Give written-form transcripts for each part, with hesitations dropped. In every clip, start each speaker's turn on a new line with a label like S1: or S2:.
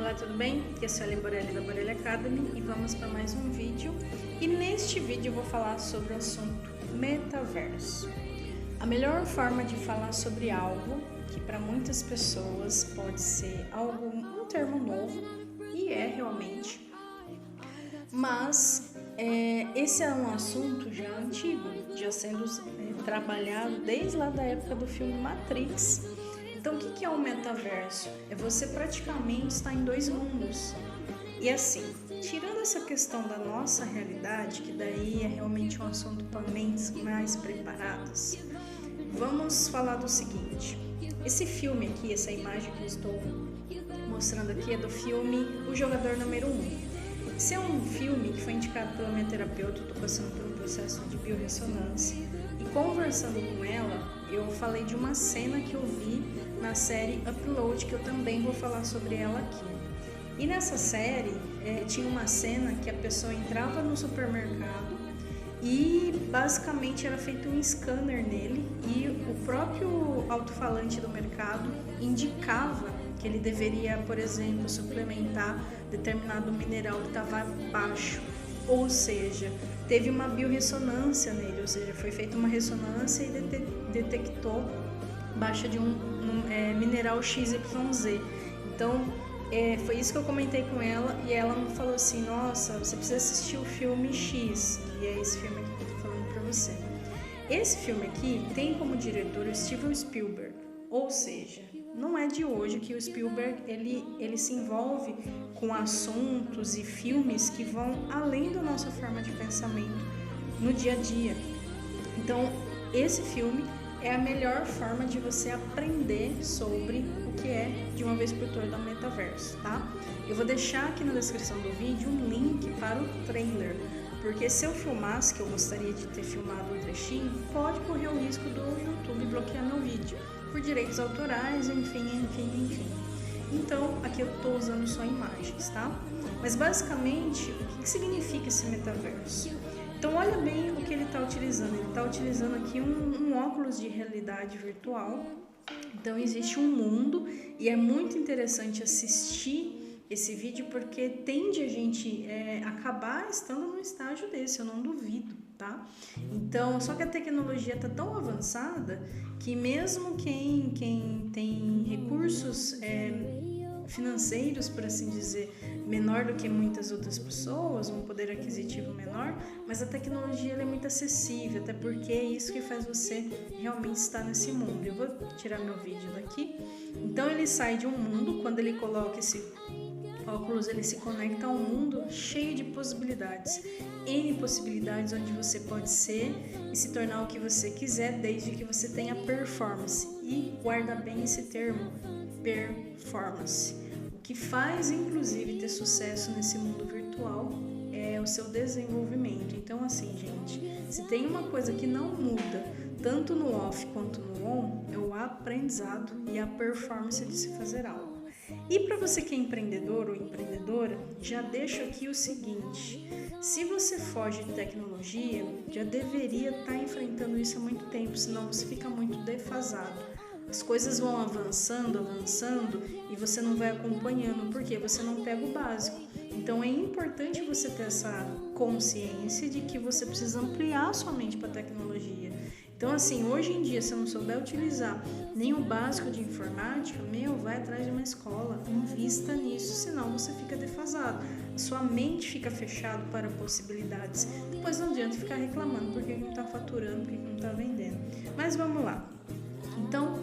S1: Olá, tudo bem? Aqui é a Suelen Borelli da Borelli Academy e vamos para mais um vídeo. E neste vídeo eu vou falar sobre o assunto metaverso. A melhor forma de falar sobre algo que para muitas pessoas pode ser um termo novo, e é realmente, mas esse é um assunto já antigo, já sendo trabalhado desde lá da época do filme Matrix. Então, o que é o metaverso? É você praticamente estar em dois mundos. E assim, tirando essa questão da nossa realidade, que daí é realmente um assunto para mentes mais preparadas, vamos falar do seguinte. Esse filme aqui, essa imagem que eu estou mostrando aqui é do filme O Jogador Número 1. Esse é um filme que foi indicado pela minha terapeuta, eu estou passando por um processo de biorressonância. E conversando com ela, eu falei de uma cena que eu vi na série Upload, que eu também vou falar sobre ela aqui. E nessa série tinha uma cena que a pessoa entrava no supermercado e basicamente era feito um scanner nele e o próprio alto-falante do mercado indicava que ele deveria, por exemplo, suplementar determinado mineral que estava baixo, ou seja, teve uma biorressonância nele, ou seja, foi feita uma ressonância e detectou baixa de mineral XYZ. Então, foi isso que eu comentei com ela e ela me falou assim, nossa, você precisa assistir o filme X, e é esse filme aqui que eu tô falando pra você. Esse filme aqui tem como diretor o Steven Spielberg, ou seja, não é de hoje que o Spielberg ele se envolve com assuntos e filmes que vão além da nossa forma de pensamento no dia a dia. Então, esse filme é a melhor forma de você aprender sobre o que é, de uma vez por todas, o metaverso, tá? Eu vou deixar aqui na descrição do vídeo um link para o trailer, porque se eu filmasse, que eu gostaria de ter filmado um trechinho, pode correr o risco do YouTube bloquear meu vídeo, por direitos autorais, enfim. Então, aqui eu estou usando só imagens, tá? Mas basicamente, o que significa esse metaverso? Então, olha bem o que ele está utilizando. Ele está utilizando aqui um óculos de realidade virtual. Então, existe um mundo e é muito interessante assistir esse vídeo porque tende a gente acabar estando num estágio desse, eu não duvido, tá? Então, só que a tecnologia está tão avançada que mesmo quem tem recursos financeiros, por assim dizer, menor do que muitas outras pessoas, um poder aquisitivo menor, mas a tecnologia ela é muito acessível, até porque é isso que faz você realmente estar nesse mundo. Eu vou tirar meu vídeo daqui. Então ele sai de um mundo, quando ele coloca esse óculos, ele se conecta a um mundo cheio de possibilidades, N possibilidades onde você pode ser e se tornar o que você quiser, desde que você tenha performance. E guarda bem esse termo, performance. O que faz, inclusive, ter sucesso nesse mundo virtual é o seu desenvolvimento. Então, assim, gente, se tem uma coisa que não muda, tanto no off quanto no on, é o aprendizado e a performance de se fazer algo. E para você que é empreendedor ou empreendedora, já deixo aqui o seguinte, se você foge de tecnologia, já deveria estar enfrentando isso há muito tempo, senão você fica muito defasado. As coisas vão avançando e você não vai acompanhando, porque você não pega o básico. Então é importante você ter essa consciência de que você precisa ampliar a sua mente para a tecnologia. Então assim, hoje em dia, se eu não souber utilizar nem o básico de informática, vai atrás de uma escola, invista nisso, senão você fica defasado. A sua mente fica fechada para possibilidades. Depois não adianta ficar reclamando porque não está faturando, porque não está vendendo. Mas vamos lá. Então,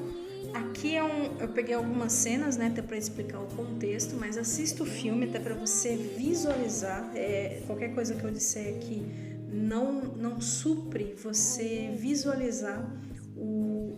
S1: aqui eu peguei algumas cenas, né, até para explicar o contexto, mas assista o filme até para você visualizar. Qualquer coisa que eu disser aqui não supre você visualizar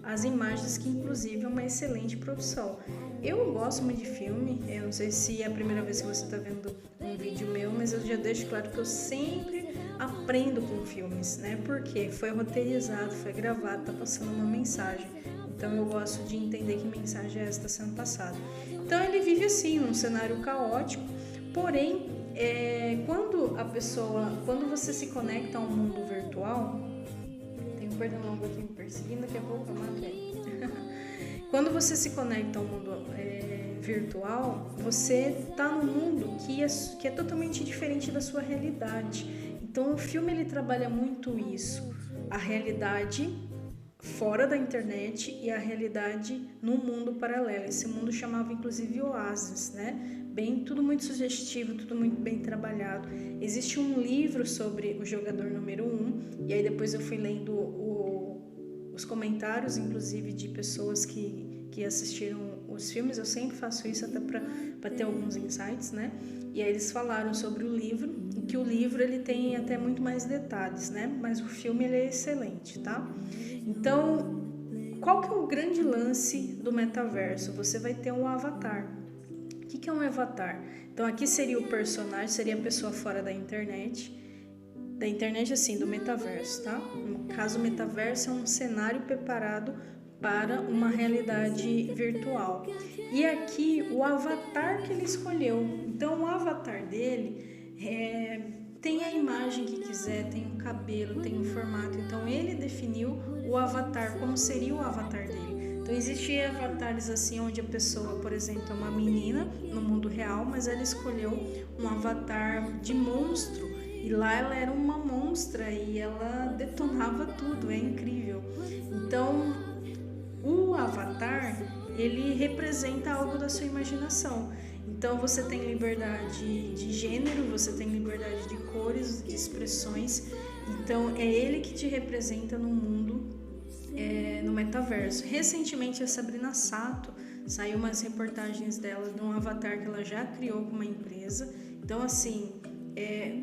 S1: as imagens, que inclusive é uma excelente produção. Eu gosto muito de filme, eu não sei se é a primeira vez que você está vendo um vídeo meu, mas eu já deixo claro que eu sempre aprendo com filmes, né? Porque foi roteirizado, foi gravado, tá passando uma mensagem. Então eu gosto de entender que mensagem é essa está sendo passada. Então ele vive assim, num cenário caótico, porém, quando você se conecta a um mundo virtual, tem um pernilongo aqui me perseguindo, daqui a pouco eu mato ele. Quando você se conecta a um mundo virtual, você tá num mundo que é totalmente diferente da sua realidade. Então o filme ele trabalha muito isso, a realidade fora da internet e a realidade no mundo paralelo. Esse mundo chamava inclusive Oasis, né? Tudo muito sugestivo, tudo muito bem trabalhado. Existe um livro sobre o jogador número 1, e aí depois eu fui lendo os comentários, inclusive de pessoas que assistiram os filmes. Eu sempre faço isso até para ter alguns insights, né? E aí eles falaram sobre o livro, e que o livro ele tem até muito mais detalhes, né? Mas o filme ele é excelente, tá? Então, qual que é o grande lance do metaverso? Você vai ter um avatar. O que é um avatar? Então aqui seria o personagem, seria a pessoa fora da internet assim, do metaverso, tá? No caso, o metaverso é um cenário preparado para uma realidade virtual. E aqui o avatar que ele escolheu. Então o avatar dele tem a imagem que quiser, tem o cabelo, tem o formato. Então ele definiu o avatar, como seria o avatar dele. Então existem avatares assim onde a pessoa, por exemplo, é uma menina no mundo real, mas ela escolheu um avatar de monstro e lá ela era uma monstra e ela detonava tudo, é incrível. Então o avatar ele representa algo da sua imaginação. Então você tem liberdade de gênero, você tem liberdade de cores, de expressões. Então é ele que te representa no mundo, no metaverso. Recentemente a Sabrina Sato saiu umas reportagens dela de um avatar que ela já criou com uma empresa. Então assim,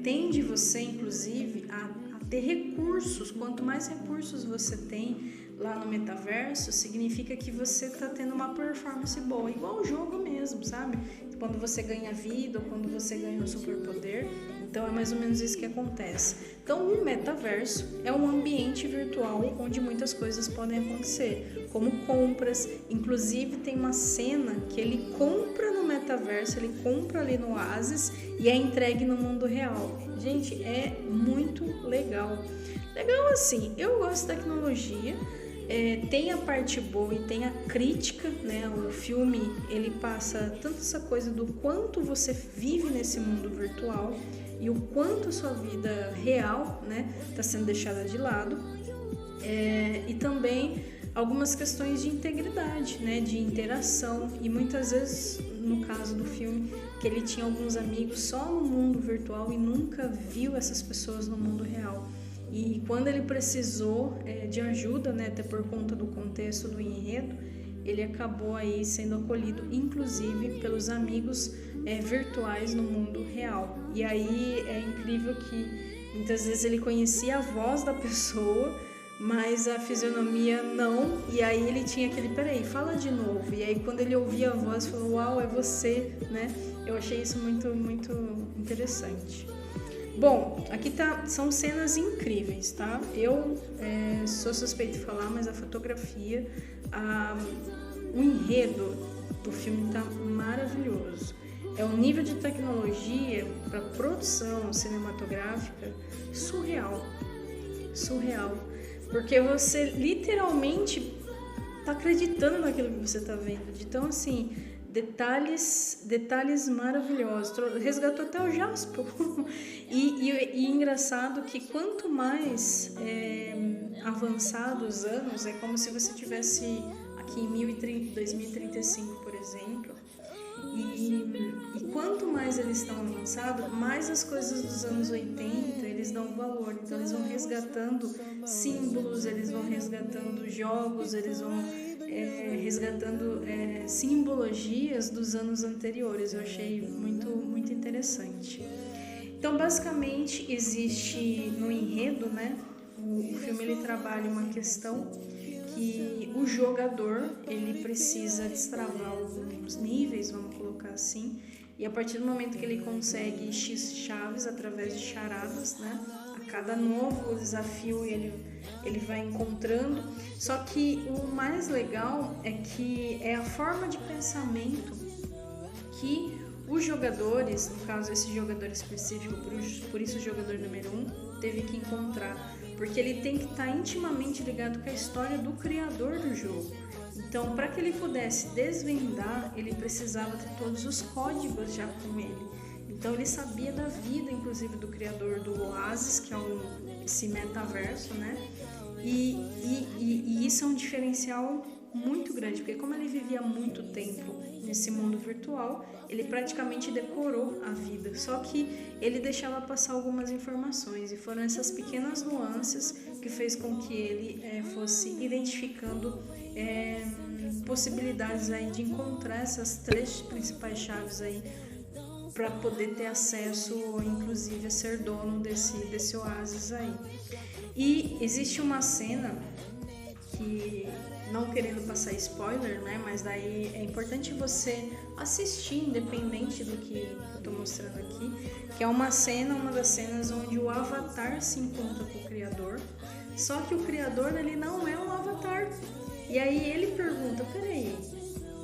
S1: tende você inclusive a ter recursos. Quanto mais recursos você tem lá no metaverso, significa que você está tendo uma performance boa, igual o jogo mesmo, sabe? Quando você ganha vida ou quando você ganha um superpoder. Então é mais ou menos isso que acontece. Então o metaverso é um ambiente virtual onde muitas coisas podem acontecer, como compras. Inclusive tem uma cena que ele compra no metaverso, ele compra ali no Oasis e é entregue no mundo real. Gente, é muito legal. Legal assim, eu gosto de tecnologia. Tem a parte boa e tem a crítica, né? O filme ele passa tanto essa coisa do quanto você vive nesse mundo virtual e o quanto a sua vida real, né, está sendo deixada de lado, e também algumas questões de integridade, né, de interação. E muitas vezes, no caso do filme, que ele tinha alguns amigos só no mundo virtual e nunca viu essas pessoas no mundo real. E quando ele precisou de ajuda, né, até por conta do contexto do enredo, ele acabou aí sendo acolhido, inclusive, pelos amigos virtuais no mundo real. E aí é incrível que muitas vezes ele conhecia a voz da pessoa, mas a fisionomia não. E aí ele tinha aquele, peraí, fala de novo. E aí quando ele ouvia a voz, falou, uau, é você, né? Eu achei isso muito, muito interessante. Bom, aqui são cenas incríveis, tá? Eu sou suspeita de falar, mas a fotografia, o enredo do filme tá maravilhoso. É um nível de tecnologia para produção cinematográfica surreal. Porque você literalmente tá acreditando naquilo que você tá vendo. Então, assim, detalhes maravilhosos. Resgatou até o Jasper. E engraçado que quanto mais avançados os anos, é como se você tivesse aqui em 2035, por exemplo. E quanto mais eles estão avançados, mais as coisas dos anos 80 eles dão valor. Então eles vão resgatando símbolos, eles vão resgatando jogos, eles vão resgatando simbologias dos anos anteriores. Eu achei muito, muito interessante. Então basicamente existe no enredo, né? O filme ele trabalha uma questão que o jogador ele precisa destravar alguns níveis, vamos colocar assim, e a partir do momento que ele consegue X chaves através de charadas, né? A cada novo desafio ele vai encontrando. Só que o mais legal é que é a forma de pensamento que os jogadores, no caso esse jogador específico, por isso o jogador número 1, teve que encontrar. Porque ele tem que estar intimamente ligado com a história do criador do jogo. Então, para que ele pudesse desvendar, ele precisava ter todos os códigos já com ele. Então, ele sabia da vida, inclusive, do criador do Oasis, que é esse metaverso, né? E isso é um diferencial muito grande, porque como ele vivia muito tempo nesse mundo virtual, ele praticamente decorou a vida, só que ele deixava passar algumas informações, e foram essas pequenas nuances que fez com que ele fosse identificando possibilidades aí de encontrar essas 3 principais chaves aí para poder ter acesso, inclusive, a ser dono desse oásis aí. E existe uma cena que, não querendo passar spoiler, né, mas daí é importante você assistir, independente do que eu tô mostrando aqui, que é uma das cenas onde o Avatar se encontra com o Criador, só que o Criador, ele não é um Avatar. E aí ele pergunta, peraí,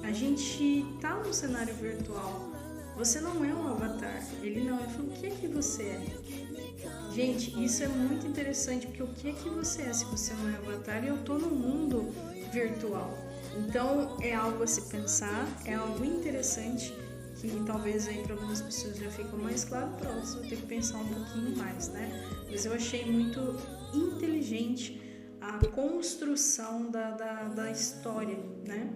S1: a gente tá no cenário virtual, você não é um Avatar. Ele não, ele falou, o que é que você é? Gente, isso é muito interessante, porque o que é que você é se você não é Avatar e eu tô no mundo virtual? Então é algo a se pensar, é algo interessante que talvez aí para algumas pessoas já ficou mais claro, para outras vou ter que pensar um pouquinho mais, né? Mas eu achei muito inteligente a construção da história, né?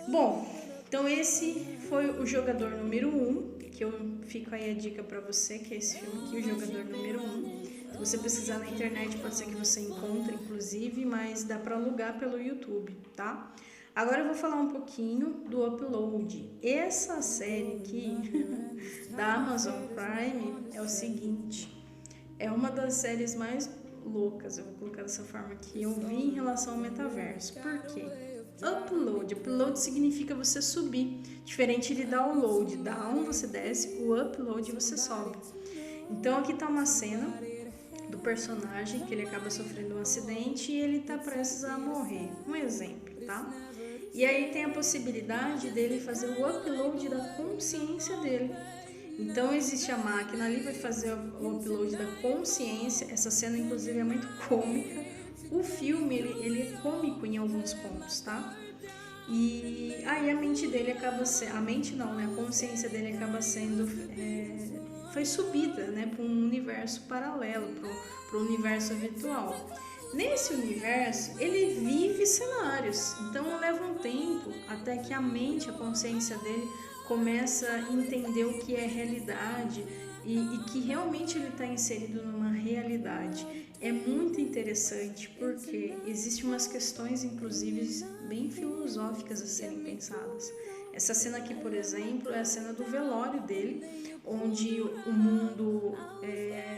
S1: Bom, então esse foi o jogador número 1, que eu fico aí a dica para você, que é esse filme aqui, o jogador número 1. Se você pesquisar na internet, pode ser que você encontre, inclusive, mas dá para alugar pelo YouTube, tá? Agora eu vou falar um pouquinho do Upload. Essa série aqui, da Amazon Prime, é o seguinte, é uma das séries mais loucas, eu vou colocar dessa forma aqui, eu vi em relação ao metaverso. Por quê? Upload significa você subir, diferente de download. Down você desce, o upload você sobe. Então aqui tá uma cena do personagem que ele acaba sofrendo um acidente e ele tá prestes a morrer. Um exemplo, tá? E aí tem a possibilidade dele fazer o upload da consciência dele. Então existe a máquina ali, vai fazer o upload da consciência. Essa cena inclusive é muito cômica. O filme, ele é cômico em alguns pontos, tá? E aí a mente dele acaba sendo... A mente não, né? A consciência dele acaba sendo... foi subida, né? Para um universo paralelo, para o universo virtual. Nesse universo, ele vive cenários. Então leva um tempo até que a mente, a consciência dele começa a entender o que é realidade e que realmente ele está inserido numa realidade. É muito interessante porque existem umas questões, inclusive, bem filosóficas a serem pensadas. Essa cena aqui, por exemplo, é a cena do velório dele, onde o mundo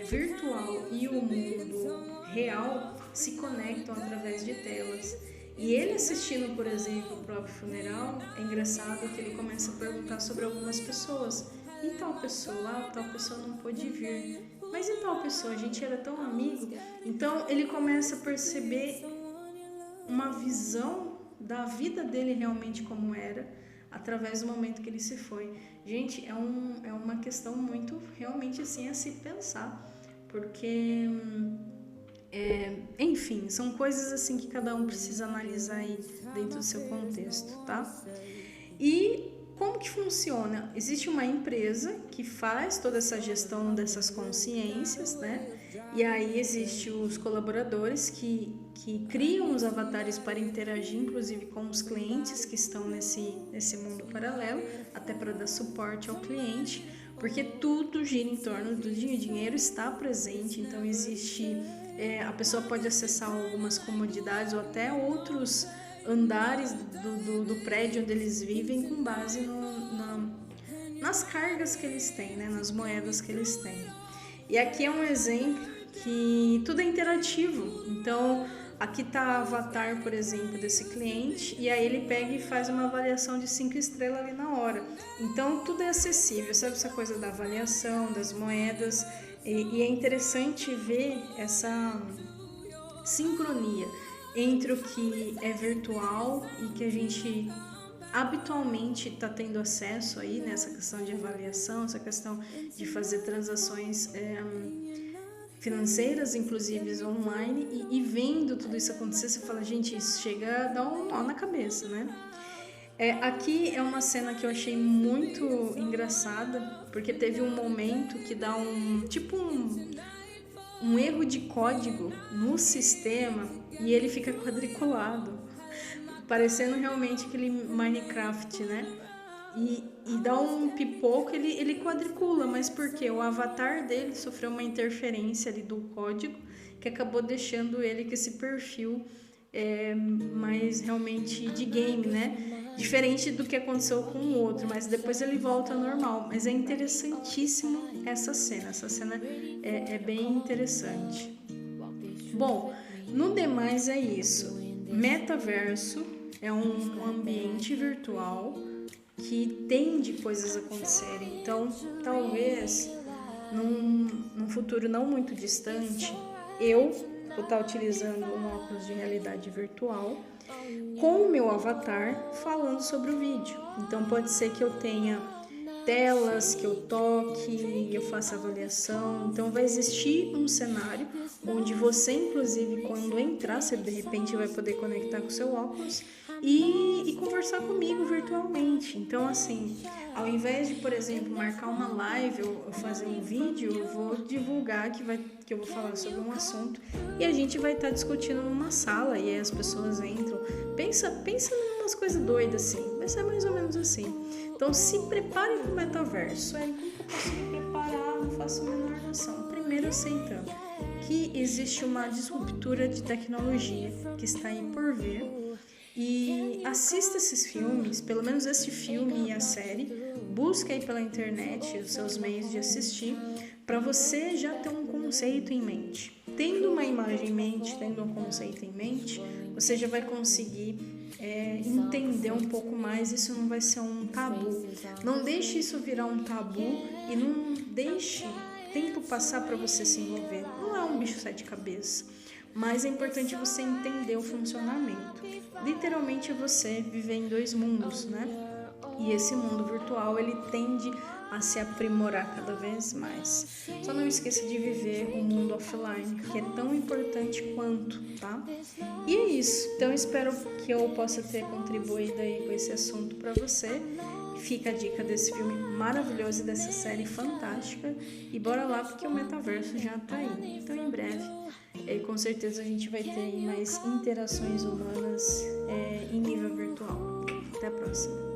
S1: virtual e o mundo real se conectam através de telas. E ele assistindo, por exemplo, o próprio funeral, é engraçado que ele começa a perguntar sobre algumas pessoas. E tal pessoa não pôde vir. Mas e tal pessoa? A gente era tão amigo. Então ele começa a perceber uma visão da vida dele realmente como era, através do momento que ele se foi. Gente, é uma questão muito realmente assim a se pensar. Porque, enfim, são coisas assim que cada um precisa analisar aí dentro do seu contexto, tá? E como que funciona? Existe uma empresa que faz toda essa gestão dessas consciências, né? E aí existem os colaboradores que criam os avatares para interagir, inclusive com os clientes que estão nesse mundo paralelo, até para dar suporte ao cliente, porque tudo gira em torno do dinheiro. O dinheiro está presente, então existe... a pessoa pode acessar algumas comodidades ou até outros andares do prédio onde eles vivem com base nas cargas que eles têm, né? Nas moedas que eles têm. E aqui é um exemplo que tudo é interativo. Então, aqui está o avatar, por exemplo, desse cliente, e aí ele pega e faz uma avaliação de 5 estrelas ali na hora. Então, tudo é acessível, sabe essa coisa da avaliação, das moedas, e é interessante ver essa sincronia entre o que é virtual e que a gente habitualmente está tendo acesso aí nessa questão de avaliação, essa questão de fazer transações financeiras, inclusive online, e vendo tudo isso acontecer, você fala, gente, isso chega a dar um nó na cabeça, né? Aqui é uma cena que eu achei muito engraçada, porque teve um momento que dá um erro de código no sistema e ele fica quadriculado, parecendo realmente aquele Minecraft, né? E dá um pipoco, ele quadricula, mas por quê? O avatar dele sofreu uma interferência ali do código que acabou deixando ele com esse perfil mais realmente de game, né? Diferente do que aconteceu com o outro, mas depois ele volta ao normal. Mas é interessantíssimo essa cena é bem interessante. Bom, no demais é isso. Metaverso é um ambiente virtual que tende coisas a acontecerem. Então, talvez, num futuro não muito distante, eu vou estar utilizando um óculos de realidade virtual com o meu avatar falando sobre o vídeo. Então, pode ser que eu tenha telas, que eu toque, eu faça avaliação. Então, vai existir um cenário onde você, inclusive, quando entrar, você de repente vai poder conectar com o seu óculos e conversar comigo virtualmente. Então, assim, ao invés de, por exemplo, marcar uma live ou fazer um vídeo, eu vou divulgar que eu vou falar sobre um assunto e a gente vai estar discutindo numa sala e aí as pessoas entram. Pensa em umas coisas doidas assim, vai ser mais ou menos assim. Então, se prepare para o metaverso. Como que eu posso me preparar? Não faço a menor noção. Primeiro, aceitando que existe uma disruptura de tecnologia que está aí por vir. E assista esses filmes, pelo menos esse filme e a série, busca aí pela internet os seus meios de assistir, para você já ter um conceito em mente. Tendo uma imagem em mente, tendo um conceito em mente, você já vai conseguir entender um pouco mais, isso não vai ser um tabu. Não deixe isso virar um tabu e não deixe tempo passar para você se envolver. Não é um bicho sete cabeças. Mas é importante você entender o funcionamento. Literalmente é você viver em dois mundos, né? E esse mundo virtual, ele tende a se aprimorar cada vez mais. Só não esqueça de viver o mundo offline, que é tão importante quanto, tá? E é isso. Então, espero que eu possa ter contribuído aí com esse assunto para você. Fica a dica desse filme maravilhoso e dessa série fantástica. E bora lá, porque o metaverso já tá aí. Então, em breve, com certeza a gente vai ter aí mais interações humanas em nível virtual. Até a próxima.